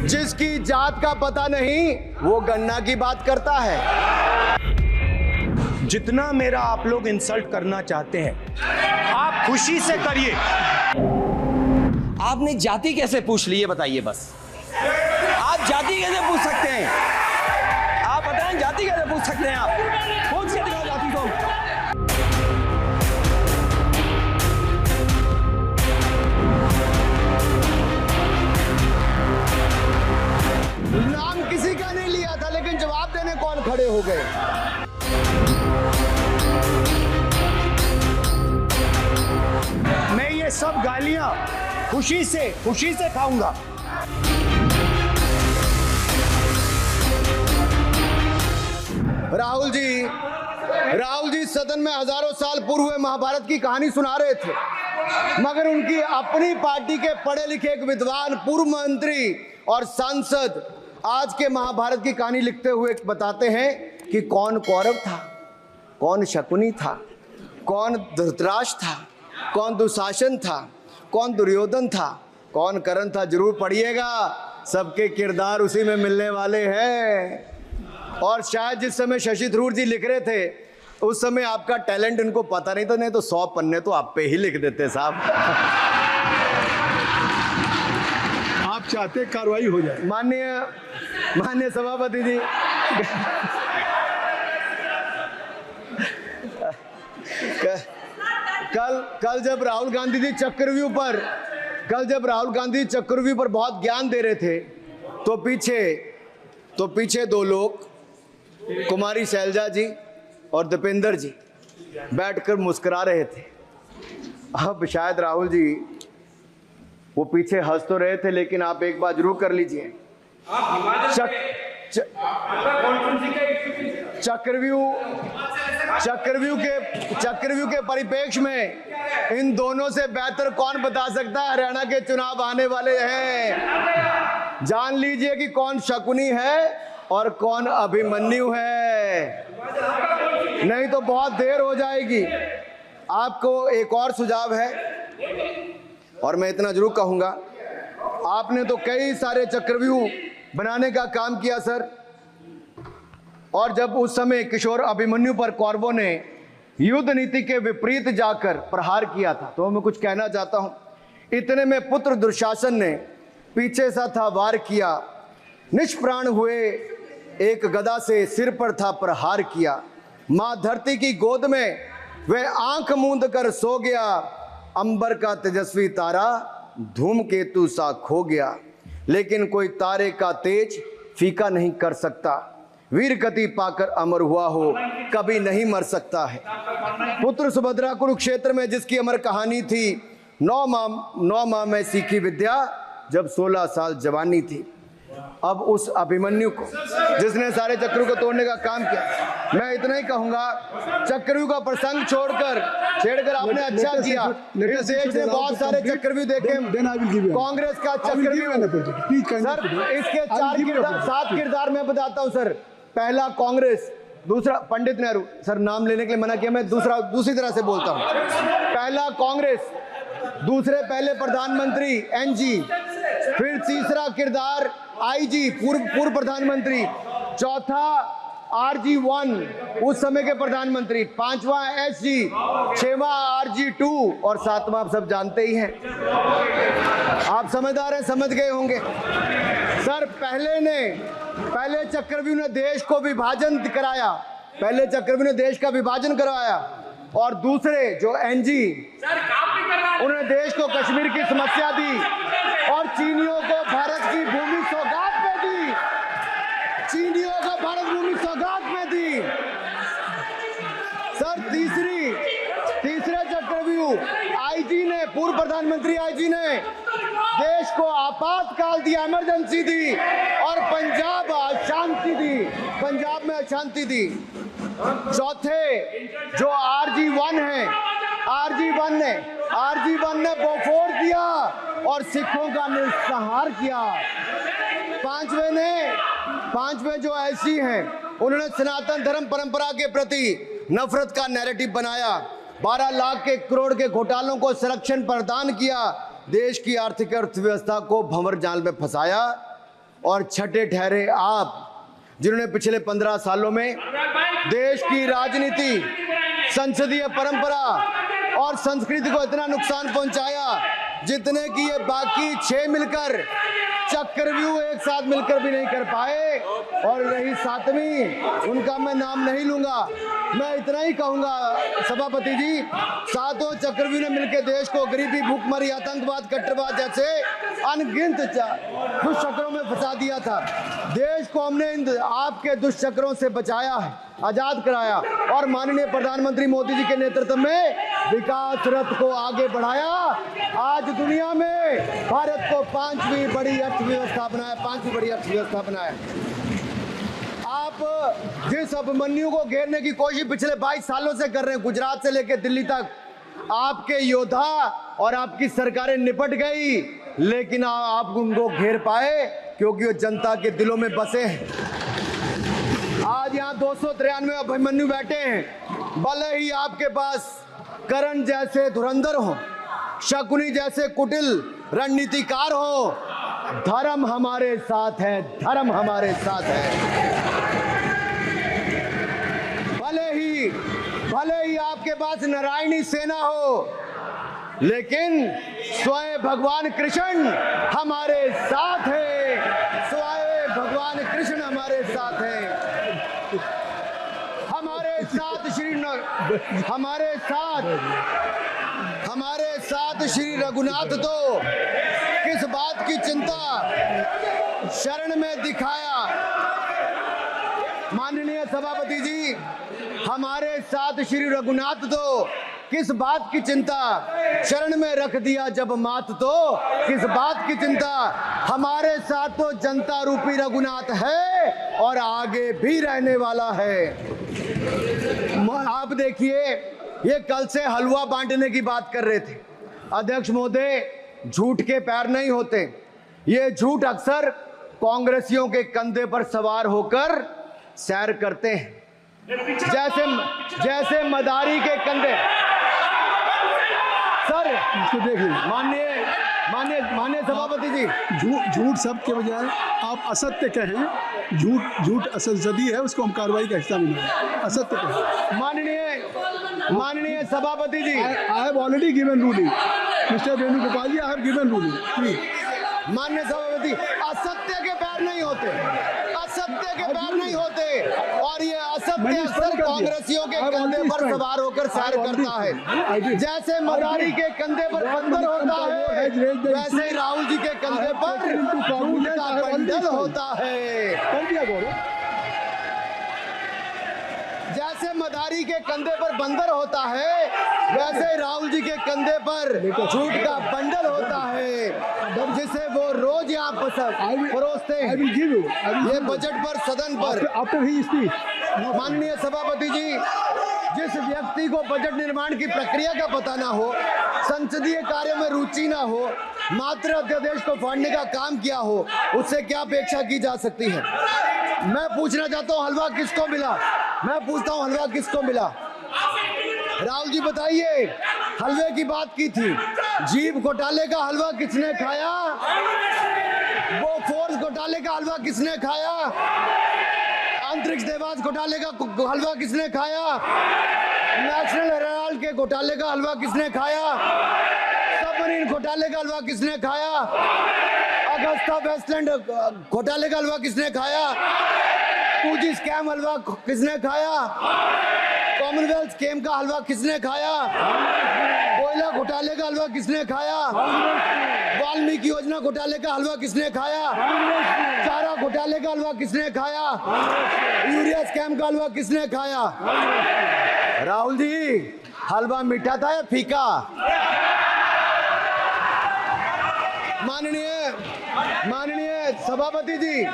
जिसकी जात का पता नहीं वो गन्ना की बात करता है। जितना मेरा आप लोग इंसल्ट करना चाहते हैं आप खुशी से करिए। आपने जाति कैसे पूछ ली ये बताइए बस। आप जाति कैसे पूछ सकते हैं? आप बताएं जाति कैसे पूछ सकते हैं? आप पूछ के दिखाओ जाति को। नाम किसी का नहीं लिया था, लेकिन जवाब देने कौन खड़े हो गए? मैं ये सब गालियां खुशी से खाऊंगा। राहुल जी सदन में हजारों साल पूर्व हुए महाभारत की कहानी सुना रहे थे, मगर उनकी अपनी पार्टी के पढ़े लिखे एक विद्वान पूर्व मंत्री और सांसद आज के महाभारत की कहानी लिखते हुए बताते हैं कि कौन कौरव था, कौन शकुनी था, कौन धृतराष्ट्र था, कौन दुशासन था, कौन दुर्योधन था, कौन कर्ण था। जरूर पढ़िएगा, सबके किरदार उसी में मिलने वाले हैं। और शायद जिस समय शशि थरूर जी लिख रहे थे उस समय आपका टैलेंट इनको पता नहीं था, नहीं तो 100 पन्ने तो आप पे ही लिख देते साहब। आप चाहते कार्रवाई हो जाए। माननीय सभापति जी, कल जब राहुल गांधी जी चक्रव्यूह पर बहुत ज्ञान दे रहे थे तो पीछे दो लोग, कुमारी शैलजा जी और दीपेंद्र जी बैठकर मुस्कुरा रहे थे। अब शायद राहुल जी वो पीछे हंस तो रहे थे, लेकिन आप एक बात जरूर कर लीजिए, चक्रव्यूह के परिप्रेक्ष्य में इन दोनों से बेहतर कौन बता सकता है? हरियाणा के चुनाव आने वाले हैं, जान लीजिए कि कौन शकुनी है और कौन अभिमन्यु है, नहीं तो बहुत देर हो जाएगी। आपको एक और सुझाव है, और मैं इतना जरूर कहूंगा, आपने तो कई सारे चक्रव्यूह बनाने का काम किया सर, और जब उस समय किशोर अभिमन्यु पर कौरवों ने युद्ध नीति के विपरीत जाकर प्रहार किया था, तो मैं कुछ कहना चाहता हूं। इतने में पुत्र दुशासन ने पीछे सा था वार किया, निष्प्राण हुए एक गदा से सिर पर था प्रहार किया। मां धरती की गोद में वह आंख मूंद कर सो गया, अंबर का तेजस्वी तारा धूमकेतु सा खो गया। लेकिन कोई तारे का तेज फीका नहीं कर सकता, वीर गति पाकर अमर हुआ हो कभी नहीं मर सकता है। पुत्र सुभद्रा कुरुक्षेत्र में जिसकी अमर कहानी थी, 9 माह में सीखी विद्या जब 16 साल जवानी थी। अब उस अभिमन्यु को जिसने सारे चक्रव्यूह को तोड़ने का काम किया, मैं इतना ही कहूंगा, चक्रव्यूह का प्रसंग छेड़कर आपने अच्छा किया। इस देश ने बहुत सारे चक्रव्यूह देखे, कांग्रेस का चक्रव्यूह सर, इसके 7 किरदार मैं बताता हूं सर। पहला कांग्रेस, दूसरा पंडित नेहरू, सर नाम लेने के लिए मना किया, मैं दूसरी तरह से बोलता हूं। पहला कांग्रेस, दूसरे पहले प्रधानमंत्री एनजी, फिर तीसरा किरदार आईजी पूर्व प्रधानमंत्री, चौथा RG1 उस समय के प्रधानमंत्री, 5वां SG, 6वां RG2 और 7वां आप सब जानते ही हैं। आप समझदार हैं, समझ गए होंगे सर। पहले चक्रव्यूह ने देश को विभाजन कराया, और दूसरे जो एनजी उन्होंने देश को कश्मीर की समस्या दी और चीनियों को भारत की भूमि सौगात में दी। सर तीसरे चक्रव्यूह आईजी ने, पूर्व प्रधानमंत्री आईजी ने देश को आपातकाल दिया, इमरजेंसी दी, और पंजाब में अशांति दी। चौथे जो RG1 ने बोफोर्स दिया और सिखों का निस्सहार किया। पांचवें जो ऐसी हैं, उन्होंने सनातन धर्म परंपरा के प्रति नफरत का नैरेटिव बनाया, 12 लाख के करोड़ के घोटालों को संरक्षण प्रदान किया, देश की आर्थिक अर्थव्यवस्था को भंवर जाल में फंसाया और छठे ठहरे आप, जिन्होंने पिछले 15 सालों में देश की राजनीति, संसदीय परंपरा और संस्कृति को इतना नुकसान पहुंचाया जितने कि ये बाकी 6 मिलकर चक्रव्यूह एक साथ मिलकर भी नहीं कर पाए। और रही 7वीं, उनका मैं नाम नहीं लूंगा, मैं इतना ही कहूंगा सभापति जी, 7 चक्रव्यूह ने मिलकर देश को गरीबी, भूखमरी, आतंकवाद, कट्टरवाद जैसे अनगिनत दुष्चक्रों में फंसा दिया था। देश को हमने इन आपके दुष्चक्रों से बचाया है, आजाद कराया और माननीय प्रधानमंत्री मोदी जी के नेतृत्व में विकास रथ को आगे बढ़ाया। आज दुनिया में भारत को 5वीं बड़ी अर्थव्यवस्था बनाया, 5वीं बड़ी अर्थव्यवस्था बनाया। आप जिस अभिमन्यु को घेरने की कोशिश पिछले 22 सालों से कर रहे हैं, गुजरात से लेकर दिल्ली तक, आपके योद्धा और आपकी सरकारें निपट गई, लेकिन आप उनको घेर पाए क्योंकि वो जनता के दिलों में बसे हैं। आज यहाँ 293 अभिमन्यु बैठे हैं, भले ही आपके पास करण जैसे धुरंधर हो, शकुनी जैसे कुटिल रणनीतिकार हो, धर्म हमारे साथ है, धर्म हमारे साथ है। भले ही आपके पास नारायणी सेना हो, लेकिन स्वयं भगवान कृष्ण हमारे साथ है, स्वयं भगवान कृष्ण हमारे साथ है। हमारे साथ श्री रघुनाथ तो किस बात की चिंता शरण में दिखाया। माननीय सभापति जी, हमारे साथ श्री रघुनाथ तो किस बात की चिंता शरण में रख दिया जब मात, तो किस बात की चिंता। हमारे साथ तो जनता रूपी रघुनाथ है और आगे भी रहने वाला है। आप देखिए, ये कल से हलवा बांटने की बात कर रहे थे। अध्यक्ष महोदय, झूठ के पैर नहीं होते, ये झूठ अक्सर कांग्रेसियों के कंधे पर सवार होकर सैर करते हैं, जैसे मदारी के कंधे। सर इसको देखिए, माननीय सभापति जी, झूठ शब्द के बजाय आप असत्य कहें। झूठ असंसदीय है, उसको हम कार्रवाई का हिस्सा बनाएं। असत्य कहें। माननीय सभापति जी, I have already given ruling, mister Venugopal ji, I have given ruling please. माननीय सभापति, असत्य के पैर नहीं होते, असत्य के पैर नहीं होते, और ये असत्य अक्सर कांग्रेसियों के कंधे पर सवार होकर सैर करता है। जैसे मदारी के कंधे पर बंदर होता है, वैसे ही राहुल जी के कंधे पर झूठ का बंडल होता है। जैसे मदारी के कंधे पर बंदर होता है, वैसे राहुल जी के कंधे पर झूठ का बंडल होता है, जिसे वो रोज यहाँ परोसते हैं। ये बजट पर, सदन पर। माननीय सभापति जी, जिस व्यक्ति को बजट निर्माण की प्रक्रिया का पता ना हो, संसदीय कार्यों में रुचि ना हो, मात्र अध्यादेश को फाड़ने का काम किया हो, उससे क्या अपेक्षा की जा सकती है। मैं पूछना चाहता हूँ, हलवा किसको मिला? मैं पूछता हूँ, हलवा किसको मिला? राहुल जी बताइए, हलवे की बात की थी, जीभ घोटाले का हलवा किसने खाया? वो फोर्स घोटाले का हलवा किसने खाया? अंतरिक्ष देवास घोटाले का हलवा किसने खाया? नेशनल हेराल्ड के घोटाले का हलवा किसने खाया? सबमरीन घोटाले का हलवा किसने खाया? अगस्ता वेस्टलैंड घोटाले का हलवा किसने खाया? 2G स्कैम हलवा किसने खाया? कॉमनवेल्थ स्कीम का हलवा किसने खाया? कोयला घोटाले का हलवा किसने खाया? वाल्मीकि योजना घोटाले का हलवा किसने खाया? चारा घोटाले का हलवा किसने खाया? यूरिया स्कैम का हलवा किसने खाया? राहुल जी, हलवा मीठा था या फीका? माननीय सभापति जी,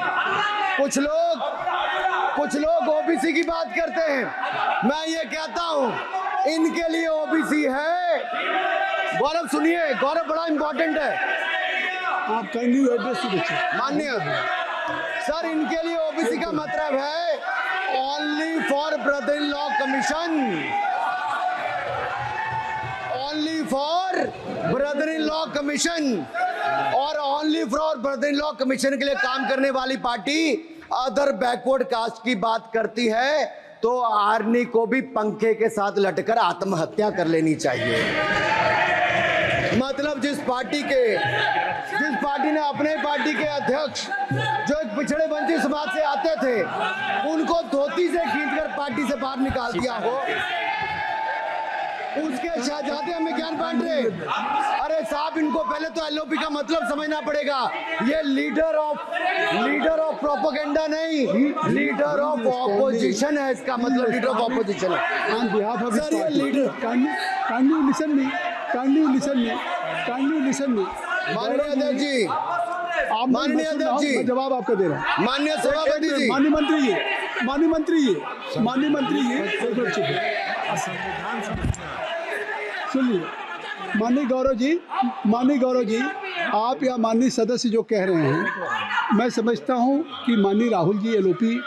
कुछ लोग ओबीसी की बात करते हैं। मैं ये कहता हूं, इनके लिए ओबीसी है। गौरव सुनिए, गौरव बड़ा इंपॉर्टेंट है। आप काइंडली एड्रेस दीजिए। माननीय सर, इनके लिए ओबीसी का मतलब है only for brother in law commission, only for brother in law commission. और only for brother in law commission के लिए काम करने वाली पार्टी अदर बैकवर्ड कास्ट की बात करती है तो आर्मी को भी पंखे के साथ लटकर आत्महत्या कर लेनी चाहिए। मतलब जिस पार्टी ने अपने पार्टी के अध्यक्ष जो एक पिछड़े वंचित समाज से आते थे उनको धोती से खींचकर पार्टी से बाहर निकाल दिया हो, उसके शहजादे हमें ज्ञान बांट रहे। अरे साहब, इनको पहले तो एलओपी का मतलब समझना पड़ेगा। ये लीडर ऑफ प्रोपेगेंडा नहीं, लीडर ऑफ ऑपोजिशन है। इसका मतलब लीडर ऑफ ऑपोजिशन है। On behalf of his Sir, ये party. leader- Can you listen me? Can you listen me? माननीय अध्यक्ष जी, आप माननीय अध्यक्ष जी, मैं जवाब आपका दे रहा हूँ। माननीय सभापति जी, माननीय मंत्री जी, एक मिनट चुप है। सुनिए, माननीय गौरव जी, आप या माननीय सदस्य जो कह रहे हैं, मैं समझता हूं कि माननीय राहुल जी एलओपी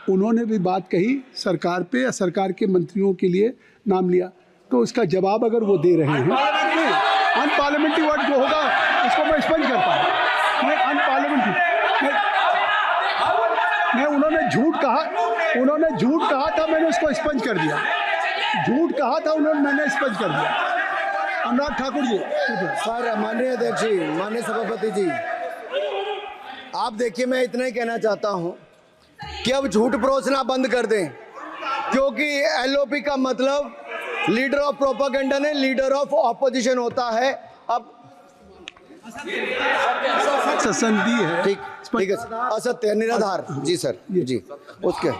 उन्होंने भी बात कही सरकार पे या सरकार के मंत्रियों के लिए नाम लिया, तो उसका जवाब अगर वो दे रहे हैं, अनपार्लियामेंट्री वर्ड जो होगा उसको मैं स्पंज करता हूँ। मैं अनपार्लियामेंट्री मैं उन्होंने झूठ कहा था, मैंने उसको स्पंज कर दिया। झूठ कहा था उन्होंने, मैंने स्पंज कर दिया। अनुराग ठाकुर जी, सर, माननीय अध्यक्ष जी, माननीय सभापति जी, आप देखिए, मैं इतना ही कहना चाहता हूं कि अब झूठ परोसना बंद कर दें, क्योंकि एलओपी का मतलब लीडर ऑफ प्रोपेगेंडा नहीं, लीडर ऑफ ऑपोजिशन होता है। अब ससंदी है, ठीक है, असत्य है, निराधार। जी सर, जी, उसके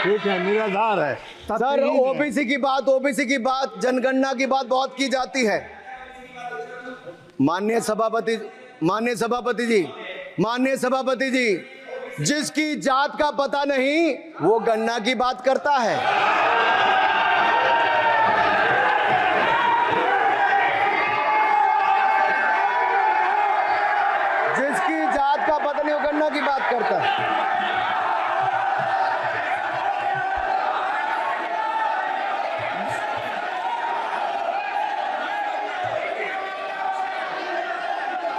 ठीक है, निराधार है। सर, ओबीसी की बात, जनगणना की बात बहुत की जाती है। माननीय सभापति जी, जिसकी जात का पता नहीं वो गणना की बात करता है। जिसकी जात का पता नहीं वो गणना की बात करता है।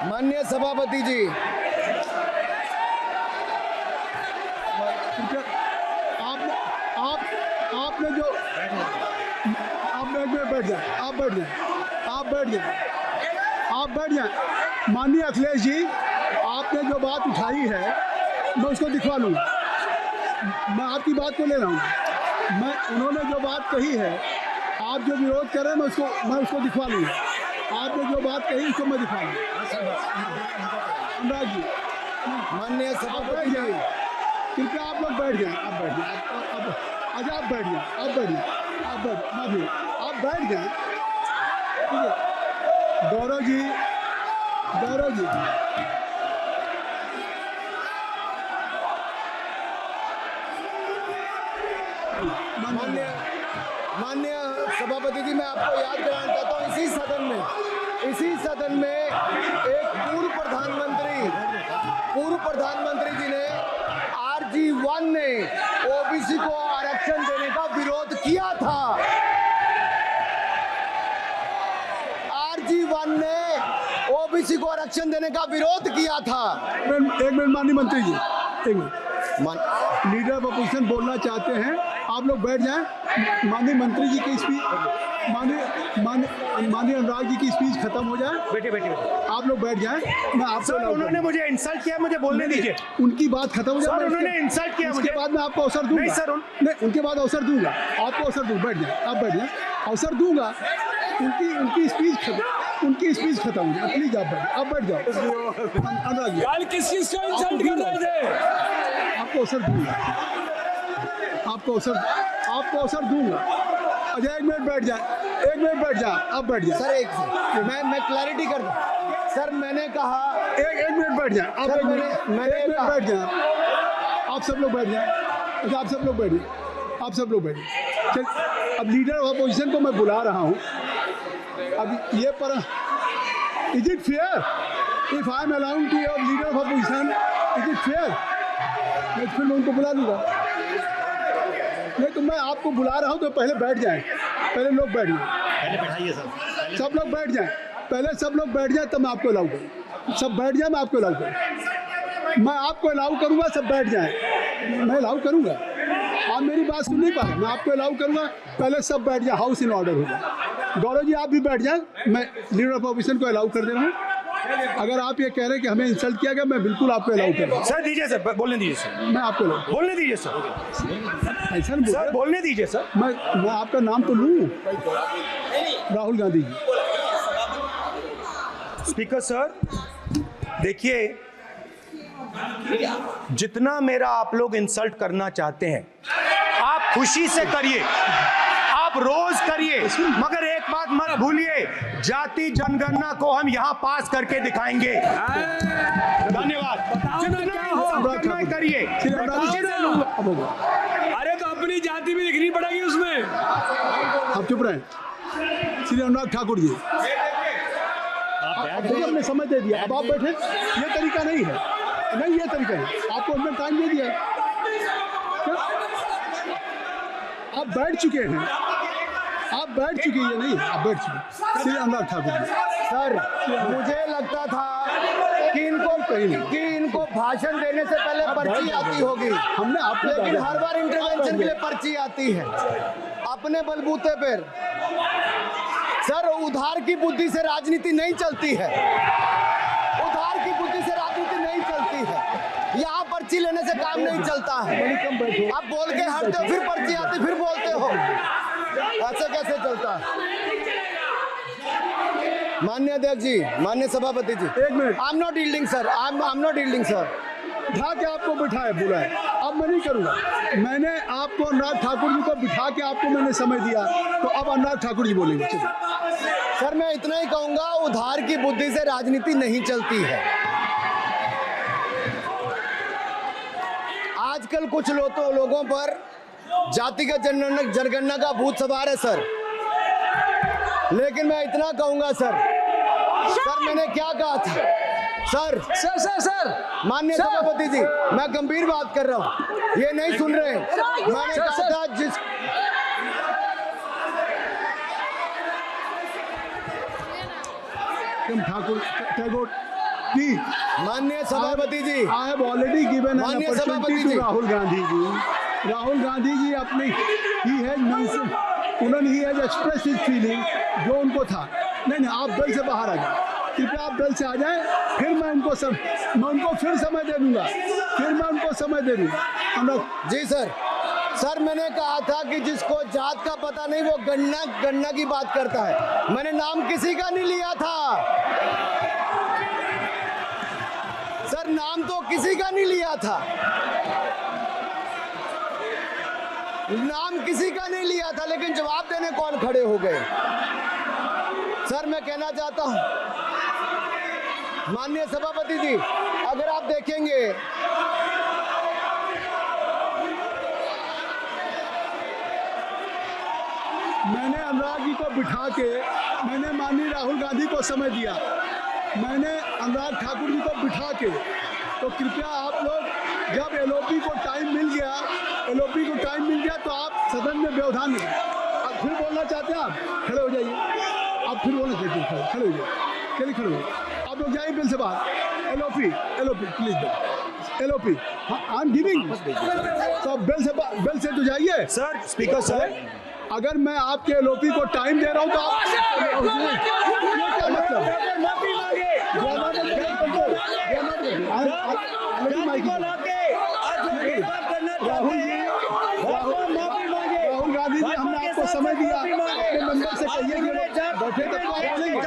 माननीय सभापति जी, आपने जो आप बैठ जाए। माननीय अखिलेश जी, आपने जो बात उठाई है मैं उसको दिखवा लूँगा। मैं आपकी बात को ले रहा हूँ। उन्होंने जो बात कही है, आप जो विरोध कर रहे हैं, मैं उसको दिखवा लूँगा। आपने जो बात कही उसको मैं दिखा लूँगा। अनुराग जी, माननीय सभापति जी, कृपया आप लोग बैठ जाएं। आप बैठ जाएं। अच्छा, आप बैठ जाएं। आप बैठ जाएं। ठीक है। गौरव जी, माननीय सभापति जी, मैं आपको याद कराना चाहता हूँ, इसी सदन में एक पूर्व प्रधानमंत्री जी ने RG1 ने ओबीसी को आरक्षण देने का विरोध किया था। RG1 ने ओबीसी को आरक्षण देने का विरोध किया था। एक मिनट माननीय मंत्री जी, एक मिनट। लीडर ऑफ अपोजिशन बोलना चाहते हैं, आप लोग बैठ जाएं। माननीय मंत्री जी की स्पीच, माननीय अनुराग जी की स्पीच खत्म हो जाए। बैठिए। आप लोग बैठ जाएं। मैं आपसे उन्होंने मुझे इंसल्ट किया, मुझे बोलने दीजिए। उनकी बात खत्म हो जाए। उन्होंने इंसल्ट किया मुझे। उसके बाद मैं आपको अवसर दूंगा। नहीं सर, नहीं, उनके बाद अवसर दूंगा। आपको अवसर दूंगा। बैठ जाए, आप बैठ जाए, अवसर दूंगा। उनकी स्पीच खत्म हो जाए। प्लीज आप बैठ जाओ। अनुराग जी, कल किस चीज को इंसल्ट कर रहे थे? आपको अवसर दूंगा। आपको अवसर दूंगा। अच्छा, एक मिनट बैठ जाए। आप बैठ जाए। सर, मैं क्लैरिटी कर दूं। सर, मैंने कहा एक मिनट बैठ जाए। आप सर, एक मिनट बैठ जाए। आप सब लोग बैठ जाए। अच्छा, आप सब लोग बैठिए। चल, अब लीडर ऑफ अपोजिशन को मैं बुला रहा हूँ। अब ये पर is it fair if I am allowed to your leader of opposition? Is it fair? मैं फिर उनको बुला लूँगा। नहीं तो मैं आपको बुला रहा हूँ, तो पहले बैठ जाएं। पहले लोग बैठ जाएं। पहले बैठाइए सर। सब लोग बैठ जाएं। पहले सब लोग बैठ जाए तब मैं आपको अलाउ करूँ। सब बैठ जाए, मैं आपको अलाउ करूँ। मैं आपको अलाउ करूँगा, सब बैठ जाए, मैं अलाउ करूँगा। आप मेरी बात सुन नहीं पा रहे, मैं आपको अलाउ करूँगा। पहले सब बैठ जाए, हाउस इन ऑर्डर हो जाए। गौरव जी आप भी बैठ जाए, मैं लीडर ऑफ ऑपोजिशन को अलाउ कर दे रहा हूँ। अगर आप ये कह रहे हैं कि हमें इंसल्ट किया गया, मैं बिल्कुल आपको अलाउ कर रहा हूँ। सर दीजिए सर, बोलने दीजिए सर, मैं आपको अलाउ बोलने दीजिए सर, ऐसा नहीं सर बोल बोलने दीजिए सर। मैं आपका नाम तो लूँ, राहुल गांधी जी। स्पीकर सर देखिए, जितना मेरा आप लोग इंसल्ट करना चाहते हैं आप खुशी से करिए, आप रोज करिए, मगर एक बात मत भूलिए, जाति जनगणना को हम यहां पास करके दिखाएंगे। धन्यवाद। जितना करिए, खुशी से लूंगा। अरे तो अपनी जाति भी दिखनी पड़ेगी उसमें। आप चुप रहें। श्री अनुराग ठाकुर जी, देखिए हमने समय दे दिया, अब आप बैठे। ये तरीका नहीं है, नहीं ये तरीका है। आपको हमने टाइम दे दिया, क्या? आप बैठ चुके हैं, आप बैठ चुके हैं, नहीं आप बैठ चुके। श्री अनुराग ठाकुर जी, सर मुझे लगता था कि इनको भाषण देने से पहले पर्ची आती होगी, हमने आपको लेकिन हर बार इंटरवेंशन के लिए पर्ची आती है अपने बलबूते पर। सर उधार की बुद्धि से राजनीति नहीं चलती है, उधार की बुद्धि से राजनीति नहीं चलती है। यहाँ पर्ची लेने से काम नहीं चलता है। आप बोल के हटते हो, फिर पर्ची आती, फिर बोलते हो, ऐसे कैसे चलता है? माननीय अध्यक्ष जी, माननीय सभापति जी, एक minute. I am not yielding sir, I am not yielding sir. बिठा के आपको बिठाए बुलाए, अब मैं नहीं करूँगा। मैंने आपको अनुराग ठाकुर जी को बिठा के आपको मैंने समय दिया, तो अब अनुराग ठाकुर जी बोलेंगे। चलिए सर मैं इतना ही कहूंगा, उधार की बुद्धि से राजनीति नहीं चलती है। आजकल कुछ लोगों पर जातिगत जनगणना का भूत सवार है सर, लेकिन मैं इतना कहूंगा सर मैंने क्या कहा था सर माननीय सभापति जी, मैं गंभीर बात कर रहा हूं, ये नहीं सुन रहे। मैंने कहा था जिस ठाकुर टैगोर जी, माननीय सभापति जी, I have already given an माननीय अपॉर्चुनिटी सभापति टू जी। राहुल गांधी जी। राहुल गांधी जी अपनी उन्होंने ही हैज एक्सप्रेस हिज फीलिंग, जो उनको था। नहीं आप दल से बाहर आ जाए, कृपया आप दल से आ जाएं, फिर मैं उनको फिर समय दे दूंगा, जी सर मैंने कहा था कि जिसको जात का पता नहीं वो गणना की बात करता है। मैंने नाम किसी का नहीं लिया था सर, नाम तो किसी का नहीं लिया था, नाम किसी का नहीं लिया था, लेकिन जवाब देने कौन खड़े हो गए। सर मैं कहना चाहता हूं माननीय सभापति जी, अगर आप देखेंगे मैंने अनुराग जी को बिठा के मैंने माननीय राहुल गांधी को समय दिया, मैंने अनुराग ठाकुर जी को बिठा के। तो कृपया आप लोग जब एलओपी को टाइम मिल गया तो आप सदन में व्यवधान नहीं। अब फिर बोलना चाहते हैं आप, खड़े हो जाइए। आप फिर बोलना चाहते हैं, खड़े हो जाइए, चलिए खड़े हो। आप लोग जाइए बिल से बाहर। LOP please LOP, I am giving. तो बिल से तो जाइए सर स्पीकर सर, अगर मैं आपके एलओपी को टाइम दे रहा हूं तो आप क्या मतलब? राहुल गांधी जी, हमने आपको समय दिया, अपने मेंबर से कहिए कि बैठे तब तो बोलेंगे,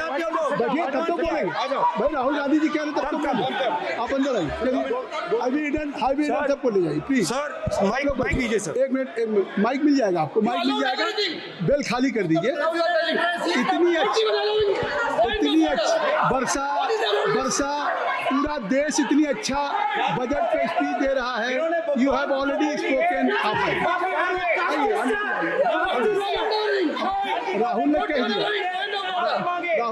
बैठिए तब तो बोलेंगे। भाई राहुल गांधी जी कह रहे तब तो बोलेंगे। आप अंदर आइए, हाईवे सबको ले जाइए प्लीज। सर माइक दीजिए सर। एक मिनट माइक मिल जाएगा आपको, माइक मिल जाएगा। बेल खाली कर दीजिए। इतनी अच्छी वर्षा पूरा देश इतनी अच्छा बजट पे स्पीच दे रहा है। You have already spoken. Rahul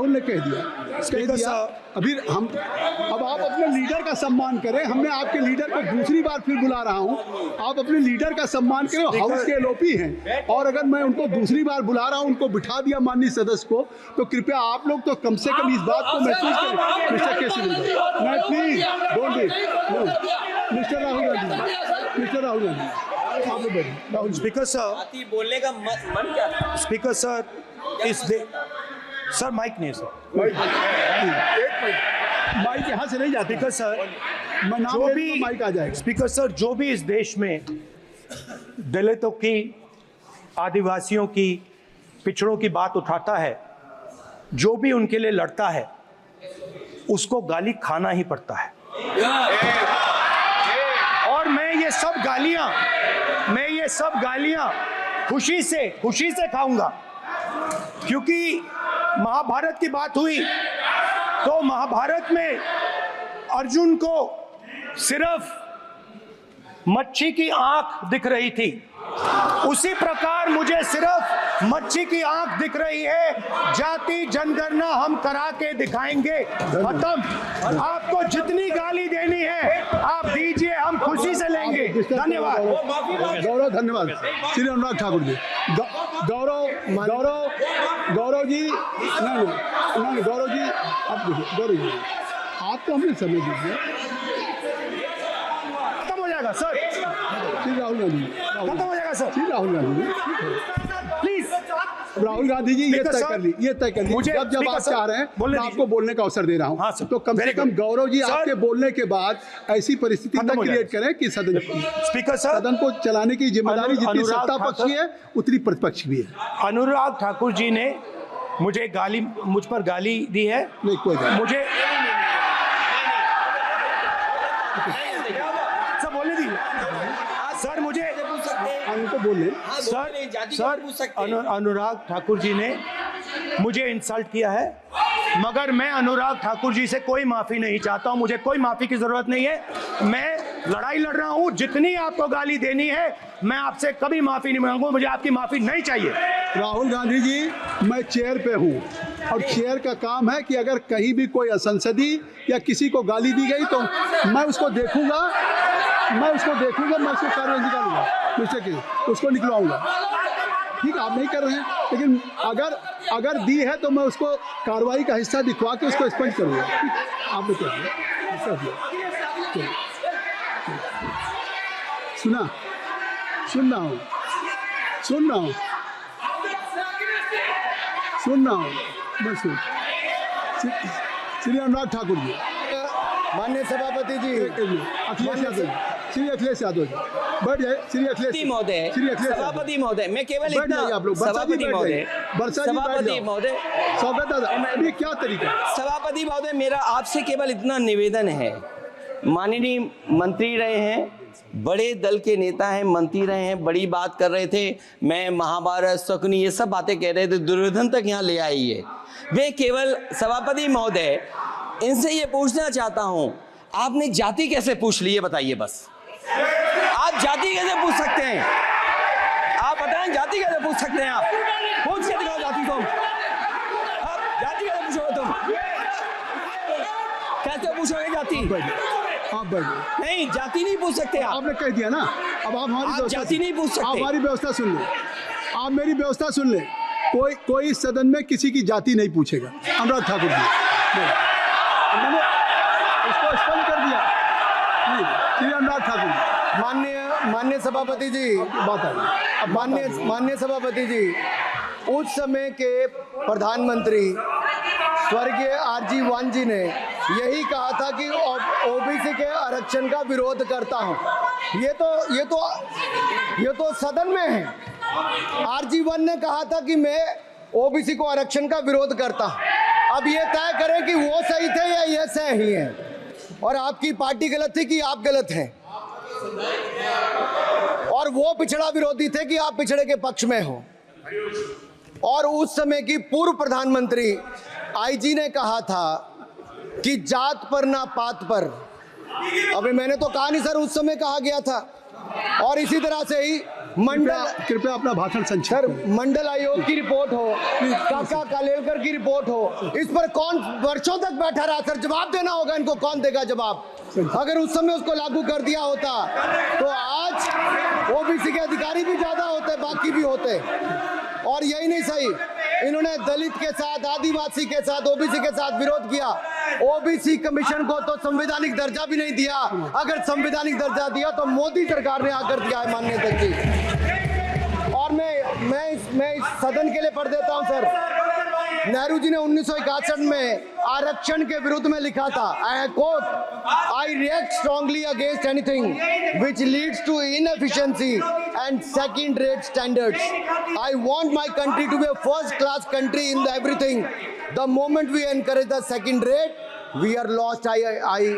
ने कह दिया कह दिया। अभी हम अब आप अपने लीडर का सम्मान करें। हमने आपके लीडर को दूसरी बार फिर बुला रहा हूं, आप अपने लीडर का सम्मान करें। हाउस के एलओपी हैं और अगर मैं उनको दूसरी बार बुला रहा हूं, उनको बिठा दिया माननीय सदस्य को, तो कृपया आप लोग तो कम से कम इस बात को महसूस करें। मिस्टर केसरी, नहीं please don't be. Mister Rahul Gandhi, mister Rahul Gandhi, आप लोग बैठिए। राहुल स्पीकर सर, जाति बोलने का मन क्या था? स्पीकर सर, सर माइक नहीं सर, माइक यहाँ से नहीं जाता। स्पीकर सर, मैं नाम जो ले भी लूंगा, माइक आ जाएगा। स्पीकर सर, जो भी इस देश में दलितों की, आदिवासियों की, पिछड़ों की बात उठाता है, जो भी उनके लिए लड़ता है, उसको गाली खाना ही पड़ता है। और मैं ये सब गालियां खुशी से खाऊंगा, क्योंकि महाभारत की बात हुई तो महाभारत में अर्जुन को सिर्फ मच्छी की आंख दिख रही थी, उसी प्रकार मुझे सिर्फ मच्छी की आंख दिख रही है। जाति जनगणना हम करा के दिखाएंगे, खत्म। आपको जितनी गाली देनी है आप दीजिए, हम खुशी से लेंगे। धन्यवाद। गौरव, धन्यवाद। श्री अनुराग ठाकुर जी, गौरव जी, नहीं गौरव जी, आप देखिए, गौरव जी आपको हमने समय दीजिए। खत्म हो जाएगा सर, श्री राहुल गांधी, खत्म हो जाएगा सर, श्री राहुल गांधी प्लीज। राहुल गांधी जी, ये तय कर ली, मुझे जब आप चाह रहे हैं मैं आपको बोलने का अवसर दे रहा हाँ हूँ, सर, तो कम से कम गौरव जी आपके बोलने के बाद ऐसी परिस्थिति न क्रिएट करें कि स्पीकर सर, सदन को चलाने की जिम्मेदारी जितनी सत्ता पक्ष की है उतनी प्रतिपक्ष भी है। अनुराग ठाकुर जी ने मुझ पर गाली दी है। नहीं, कोई बात नहीं। मुझे सब बोलने दी सर, मुझे उनको बोले सर, अनुराग ठाकुर जी ने मुझे इंसल्ट किया है, मगर मैं अनुराग ठाकुर जी से कोई माफी नहीं चाहता हूं। मुझे कोई माफी की जरूरत नहीं है। मैं लड़ाई लड़ रहा हूं, जितनी आपको गाली देनी है मैं आपसे कभी माफी नहीं मांगूंगा, मुझे आपकी माफी नहीं चाहिए। राहुल गांधी जी, मैं चेयर पे हूँ और चेयर का काम है कि अगर कहीं भी कोई असंसदीय या किसी को गाली दी गई तो मैं उसको देखूंगा, मैं उसको कार्रवाई निकालूंगा, मिस्टर के उसको निकलवाऊंगा। ठीक है, आप नहीं कर रहे हैं, लेकिन अगर दी है तो मैं उसको कार्रवाई का हिस्सा दिखवा के उसको स्पष्ट करूंगा। आप बताइए, सुन रहा हूँ मैं श्री अनुराग ठाकुर जी, माननीय सभापति जी, अखिलेश यादव जी, श्री अखिलेश यादव जी, बैठ जाए। श्री अखिलेश महोदय, सभापति महोदय, मैं केवल बैठ जाइए आप लोग। सभापति महोदय, स्वागत दादा, अभी क्या तरीका? सभापति महोदय, मेरा आपसे केवल इतना निवेदन है, माननीय मंत्री रहे हैं, बड़े दल के नेता हैं, मंत्री रहे हैं, बड़ी बात कर रहे थे, मैं महाभारत, शकुनी, ये सब बातें कह रहे थे, दुर्योधन तक यहाँ ले आई है। वे केवल सभापति महोदय, इनसे ये पूछना चाहता हूं, आपने जाति कैसे पूछ ली, ये बताइए बस। आप जाति कैसे पूछ सकते हैं? आप बताएं, जाति कैसे पूछ सकते हैं? आप पूछ के दिखाओ जाति तुम। आप जाति कैसे पूछोगे तुम? कैसे पूछोगे जाति? आप बैठिए। नहीं, जाति नहीं पूछ सकते आप। आपने कह दिया ना, अब आप हमारी जाति नहीं पूछ सकते। आप हमारी व्यवस्था सुन ले, आप मेरी व्यवस्था सुन ले। कोई सदन में किसी की जाति नहीं पूछेगा। अनुराग ठाकुर जी, मैंने उसको स्पष्ट कर दिया। श्री अनुराग ठाकुर जी, माननीय सभापति जी, बात आ गई। माननीय सभापति जी, उस समय के प्रधानमंत्री स्वर्गीय आरजी वन जी ने यही कहा था कि ओबीसी के आरक्षण का विरोध करता हूं। ये तो सदन में है। आरजी वन ने कहा था कि मैं ओबीसी को आरक्षण का विरोध करता हूं। अब ये तय करें कि वो सही थे या ये सही है, और आपकी पार्टी गलत थी कि आप गलत हैं, और वो पिछड़ा विरोधी थे कि आप पिछड़े के पक्ष में हो। और उस समय की पूर्व प्रधानमंत्री आईजी ने कहा था कि जात पर ना पात पर। अबे मैंने तो कहा नहीं सर, उस समय कहा गया था। और इसी तरह से ही मंडल कृपया अपना भाषण संक्षिप्त सर, करें। मंडल आयोग की रिपोर्ट हो, काका कालेलकर की रिपोर्ट हो, इस पर कौन वर्षों तक बैठा रहा सर? जवाब देना होगा इनको, कौन देगा जवाब? अगर उस समय उसको लागू कर दिया होता तो आज ओबीसी के अधिकारी भी ज्यादा होते, बाकी भी होते। और यही नहीं सही, इन्होंने दलित के साथ, आदिवासी के साथ, ओबीसी के साथ विरोध किया। ओबीसी कमीशन को तो संवैधानिक दर्जा भी नहीं दिया। अगर संवैधानिक दर्जा दिया तो मोदी सरकार ने आकर दिया है माननीय अध्यक्ष जी। और मैं इस सदन के लिए पढ़ देता हूं सर। नेहरू जी ने 1961 में आरक्षण के विरुद्ध में लिखा था, I quote, I react strongly against anything which leads to inefficiency and second rate standards. I want my country to be a first class country in everything. The moment we encourage the second rate we are lost. I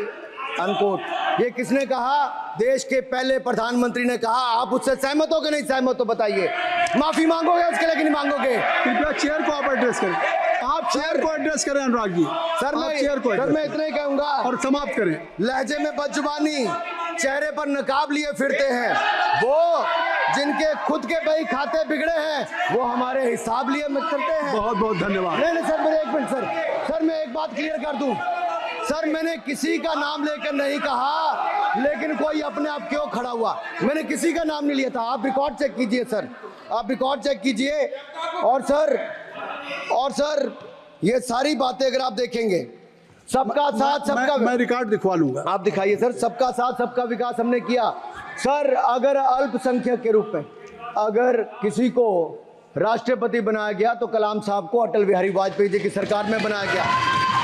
unquote. ये किसने कहा? देश के पहले प्रधानमंत्री ने कहा। आप उससे सहमत हो कि नहीं सहमत हो बताइए? माफी मांगोगे उसके लिए कि नहीं मांगोगे? कृपया चेयर को आप एड्रेस करें। आप चेयर को एड्रेस करें अनुराग जी। सर आप चेयर को सर मैं इतना ही कहूंगा और समाप्त करें। लहजे में बदजुबानी, चेहरे पर नकाब लिए फिरते हैं वो, जिनके खुद के बही खाते बिगड़े हैं, वो हमारे हिसाब लिए करते हैं। बहुत बहुत धन्यवाद। नहीं सर, मेरे एक मिनट सर मैं एक बात क्लियर कर दूं सर। मैंने किसी का नाम लेकर नहीं कहा, लेकिन कोई अपने आप क्यों खड़ा हुआ? मैंने किसी का नाम नहीं लिया था। आप रिकॉर्ड चेक कीजिए सर, आप रिकॉर्ड चेक कीजिए। और सर ये सारी बातें अगर आप देखेंगे, सबका साथ सबका, मैं रिकॉर्ड दिखवा लूंगा। आप दिखाइए सर। सबका साथ सबका विकास हमने किया सर। अगर अल्पसंख्यक के रूप में अगर किसी को राष्ट्रपति बनाया गया तो कलाम साहब को अटल बिहारी वाजपेयी जी की सरकार में बनाया गया।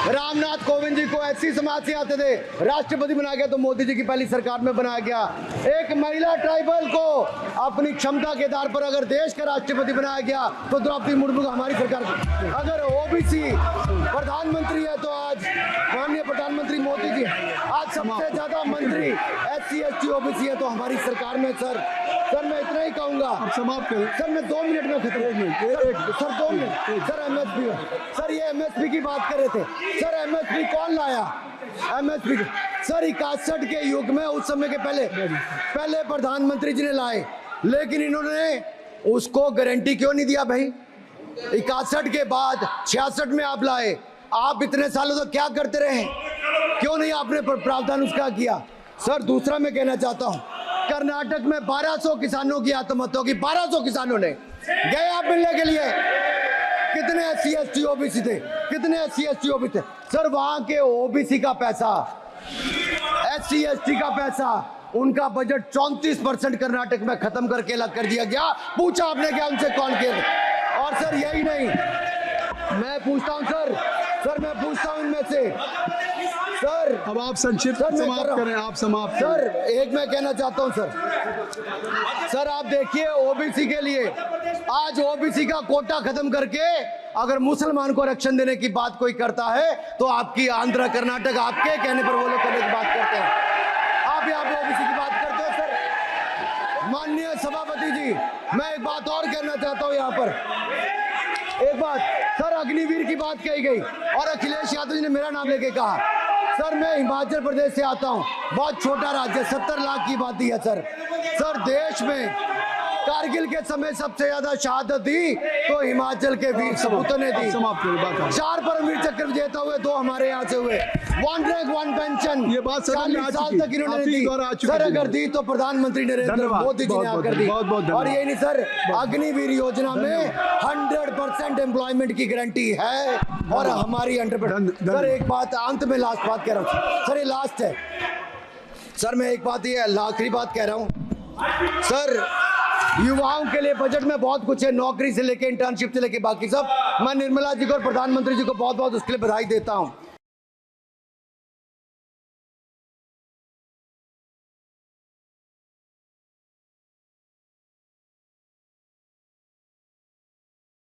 रामनाथ कोविंद जी को एससी समाज से आते थे, राष्ट्रपति बनाया गया तो मोदी जी की पहली सरकार में बनाया गया। एक महिला ट्राइबल को अपनी क्षमता के आधार पर अगर देश का राष्ट्रपति बनाया गया तो द्रौपदी मुर्मू को हमारी सरकार। अगर ओबीसी प्रधानमंत्री है तो आज माननीय प्रधानमंत्री मोदी जी। आज सबसे ज्यादा मंत्री एससी एसटी ओबीसी है तो हमारी सरकार में। सर मैं इतना ही कहूंगा। आप समाप्त करें सर मैं 2 मिनट में खत्म। Sir 2 minute. Sir MSP, sir ये एमएसपी की बात कर रहे थे सर। एमएसपी कौन लाया? एमएसपी सर 61 के युग में, उस समय के पहले प्रधानमंत्री जी ने लाए, लेकिन इन्होंने उसको गारंटी क्यों नहीं दिया भाई? 61 के बाद 66 में आप लाए। आप इतने सालों तक क्या करते रहे? क्यों नहीं आपने प्रावधान उसका किया? सर दूसरा मैं कहना चाहता हूं, कर्नाटक में 1200 किसानों की आत्महत्या की। 1200 किसानों ने गए आप मिलने के लिए। कितने एससी एसटी ओबीसी थे? कितने एससी एसटी ओबीसी थे? सर वहां के ओबीसी का पैसा, एससी एसटी का पैसा, उनका बजट 34% कर्नाटक में खत्म करके अलग कर दिया गया। पूछा आपने क्या उनसे? कौन किया? और सर यही नहीं, मैं पूछता हूं सर मैं पूछता हूं इनमें से सर। अब आप संक्षिप्त समाप्त करें। आप समाप्त सर एक मैं कहना चाहता हूं सर आप देखिए ओबीसी के लिए आज ओबीसी का कोटा खत्म करके अगर मुसलमान को आरक्षण देने की बात कोई करता है तो आपकी आंध्र कर्नाटक आपके कहने पर वो लोग करने की बात करते हैं। आप यहाँ पे ओबीसी की बात करते हो सर। माननीय सभापति जी, मैं एक बात और कहना चाहता हूँ यहाँ पर। एक बात सर, अग्निवीर की बात कही गई और अखिलेश यादव जी ने मेरा नाम लेके कहा। सर मैं हिमाचल प्रदेश से आता हूं, बहुत छोटा राज्य, 70 लाख की आबादी है सर। देश में कारगिल के समय सबसे ज्यादा शहादत दी तो हिमाचल के वीर सपूतों ने दी। 4 परमवीर चक्र विजेता हुए, 2 हमारे यहाँ से हुए। 1 रैंक 1 पेंशन ये बात 40 साल तक इन्होंने दी सर। अगर दी तो प्रधानमंत्री नरेंद्र मोदी जी ने आकर दी। और यही नहीं सर, अग्निवीर योजना में 100% एम्प्लॉयमेंट की गारंटी है और हमारी 100%। सर एक बात अंत में लास्ट बात कह रहा हूँ सर, ये लास्ट है सर। मैं एक बात, ये आखिरी बात कह रहा हूँ सर। युवाओं के लिए बजट में बहुत कुछ है, नौकरी से लेके इंटर्नशिप से लेके बाकी सब। मैं निर्मला जी को और प्रधानमंत्री जी को बहुत बहुत उसके लिए बधाई देता हूं।